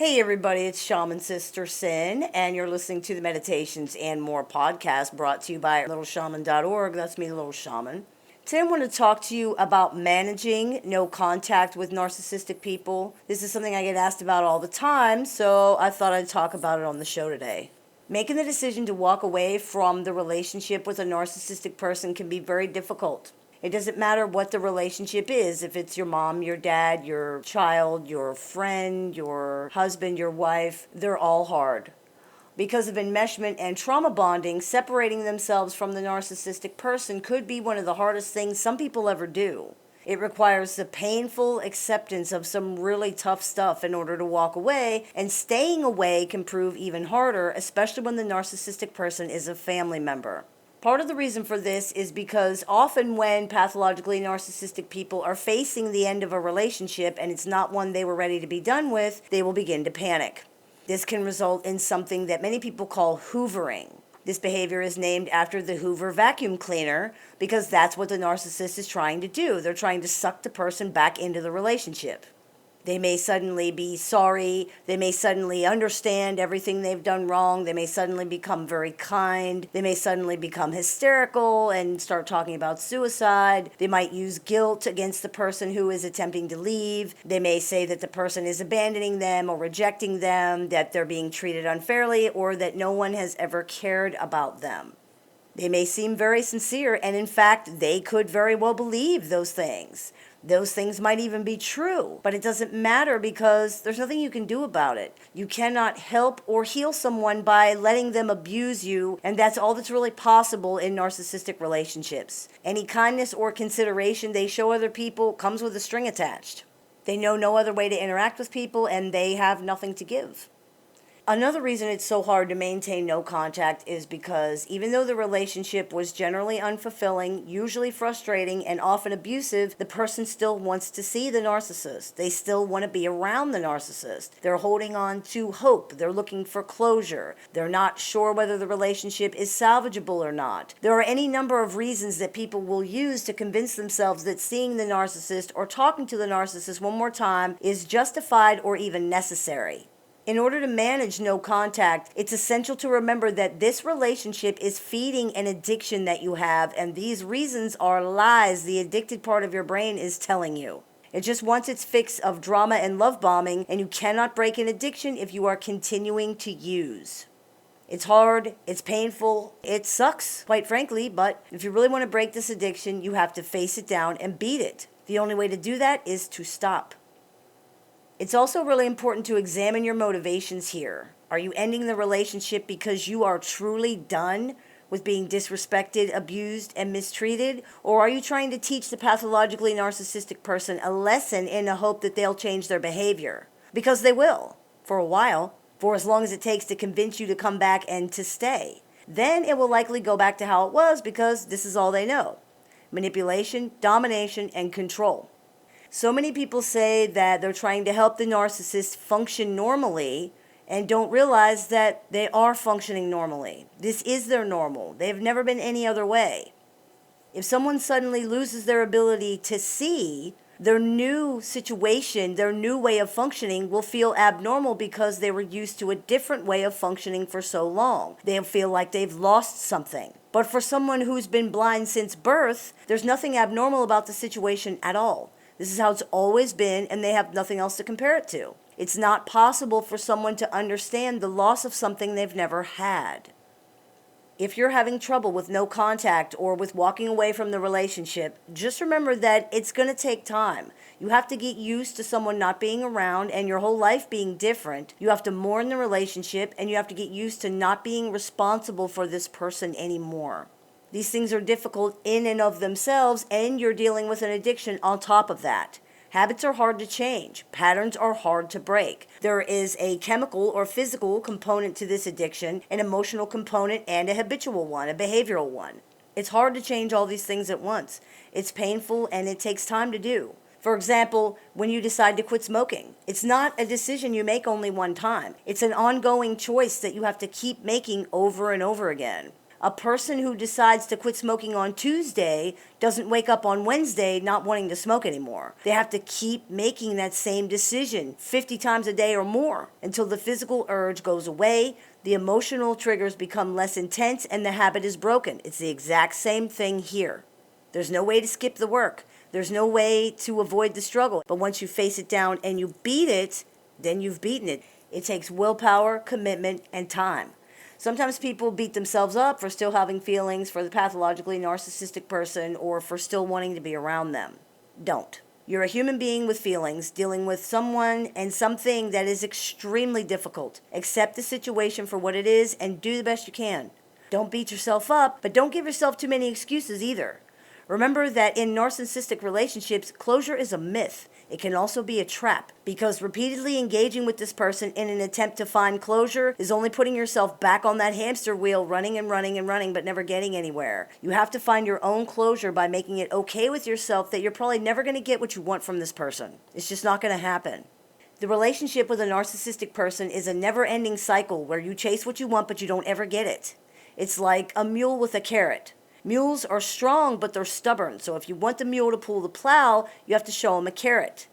Hey everybody, it's Shaman Sister Sin, and you're listening to the Meditations and More podcast brought to you by littleshaman.org. That's me, Little Shaman. Today I want to talk to you about managing no contact with narcissistic people. This is something I get asked about all the time, so I thought I'd talk about it on the show today. Making the decision to walk away from the relationship with a narcissistic person can be very difficult. It doesn't matter what the relationship is, if it's your mom, your dad, your child, your friend, your husband, your wife, they're all hard. Because of enmeshment and trauma bonding, separating themselves from the narcissistic person could be one of the hardest things some people ever do. It requires the painful acceptance of some really tough stuff in order to walk away, and staying away can prove even harder, especially when the narcissistic person is a family member. Part of the reason for this is because often when pathologically narcissistic people are facing the end of a relationship and it's not one they were ready to be done with, they will begin to panic. This can result in something that many people call hoovering. This behavior is named after the Hoover vacuum cleaner because that's what the narcissist is trying to do. They're trying to suck the person back into the relationship. They may suddenly be sorry. They may suddenly understand everything they've done wrong. They may suddenly become very kind. They may suddenly become hysterical and start talking about suicide. They might use guilt against the person who is attempting to leave. They may say that the person is abandoning them or rejecting them, that they're being treated unfairly, or that no one has ever cared about them. They may seem very sincere, and in fact, they could very well believe those things. Those things might even be true, but it doesn't matter because there's nothing you can do about it. You cannot help or heal someone by letting them abuse you, and that's all that's really possible in narcissistic relationships. Any kindness or consideration they show other people comes with a string attached. They know no other way to interact with people, and they have nothing to give. Another reason it's so hard to maintain no contact is because even though the relationship was generally unfulfilling, usually frustrating, and often abusive, the person still wants to see the narcissist. They still want to be around the narcissist. They're holding on to hope. They're looking for closure. They're not sure whether the relationship is salvageable or not. There are any number of reasons that people will use to convince themselves that seeing the narcissist or talking to the narcissist one more time is justified or even necessary. In order to manage no contact, it's essential to remember that this relationship is feeding an addiction that you have, and these reasons are lies the addicted part of your brain is telling you. It just wants its fix of drama and love bombing, and you cannot break an addiction if you are continuing to use. It's hard, it's painful, it sucks, quite frankly, but if you really want to break this addiction, you have to face it down and beat it. The only way to do that is to stop. It's also really important to examine your motivations here. Are you ending the relationship because you are truly done with being disrespected, abused, and mistreated? Or are you trying to teach the pathologically narcissistic person a lesson in the hope that they'll change their behavior? Because they will, for a while, for as long as it takes to convince you to come back and to stay. Then it will likely go back to how it was because this is all they know: manipulation, domination, and control. So many people say that they're trying to help the narcissist function normally and don't realize that they are functioning normally. This is their normal. They've never been any other way. If someone suddenly loses their ability to see, their new situation, their new way of functioning will feel abnormal because they were used to a different way of functioning for so long. They'll feel like they've lost something. But for someone who's been blind since birth, there's nothing abnormal about the situation at all. This is how it's always been, and they have nothing else to compare it to. It's not possible for someone to understand the loss of something they've never had. If you're having trouble with no contact or with walking away from the relationship, just remember that it's going to take time. You have to get used to someone not being around and your whole life being different. You have to mourn the relationship, and you have to get used to not being responsible for this person anymore. These things are difficult in and of themselves, and you're dealing with an addiction on top of that. Habits are hard to change. Patterns are hard to break. There is a chemical or physical component to this addiction, an emotional component, and a habitual one, a behavioral one. It's hard to change all these things at once. It's painful, and it takes time to do. For example, when you decide to quit smoking, it's not a decision you make only one time. It's an ongoing choice that you have to keep making over and over again. A person who decides to quit smoking on Tuesday doesn't wake up on Wednesday not wanting to smoke anymore. They have to keep making that same decision 50 times a day or more until the physical urge goes away, the emotional triggers become less intense, and the habit is broken. It's the exact same thing here. There's no way to skip the work. There's no way to avoid the struggle. But once you face it down and you beat it, then you've beaten it. It takes willpower, commitment, and time. Sometimes people beat themselves up for still having feelings for the pathologically narcissistic person or for still wanting to be around them. Don't. You're a human being with feelings, dealing with someone and something that is extremely difficult. Accept the situation for what it is and do the best you can. Don't beat yourself up, but don't give yourself too many excuses either. Remember that in narcissistic relationships, closure is a myth. It can also be a trap because repeatedly engaging with this person in an attempt to find closure is only putting yourself back on that hamster wheel, running and running and running, but never getting anywhere. You have to find your own closure by making it okay with yourself that you're probably never going to get what you want from this person. It's just not going to happen. The relationship with a narcissistic person is a never-ending cycle where you chase what you want, but you don't ever get it. It's like a mule with a carrot. Mules are strong, but they're stubborn. So if you want the mule to pull the plow, you have to show him a carrot.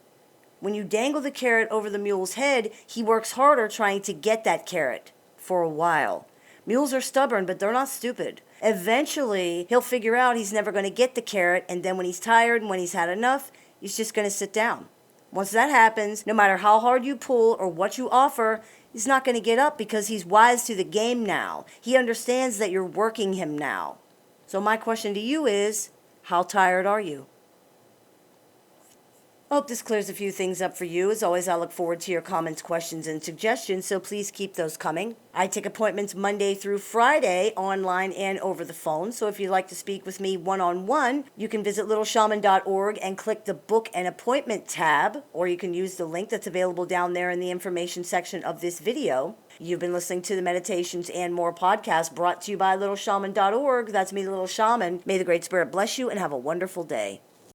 When you dangle the carrot over the mule's head, he works harder trying to get that carrot for a while. Mules are stubborn, but they're not stupid. Eventually, he'll figure out he's never going to get the carrot, and then when he's tired and when he's had enough, he's just going to sit down. Once that happens, no matter how hard you pull or what you offer, he's not going to get up because he's wise to the game now. He understands that you're working him now. So my question to you is, how tired are you? I hope this clears a few things up for you. As always, I look forward to your comments, questions, and suggestions, so please keep those coming. I take appointments Monday through Friday, online and over the phone, so if you'd like to speak with me one-on-one, you can visit littleshaman.org and click the Book an Appointment tab, or you can use the link that's available down there in the information section of this video. You've been listening to the Meditations and More podcast brought to you by littleshaman.org. That's me, Little Shaman. May the Great Spirit bless you and have a wonderful day.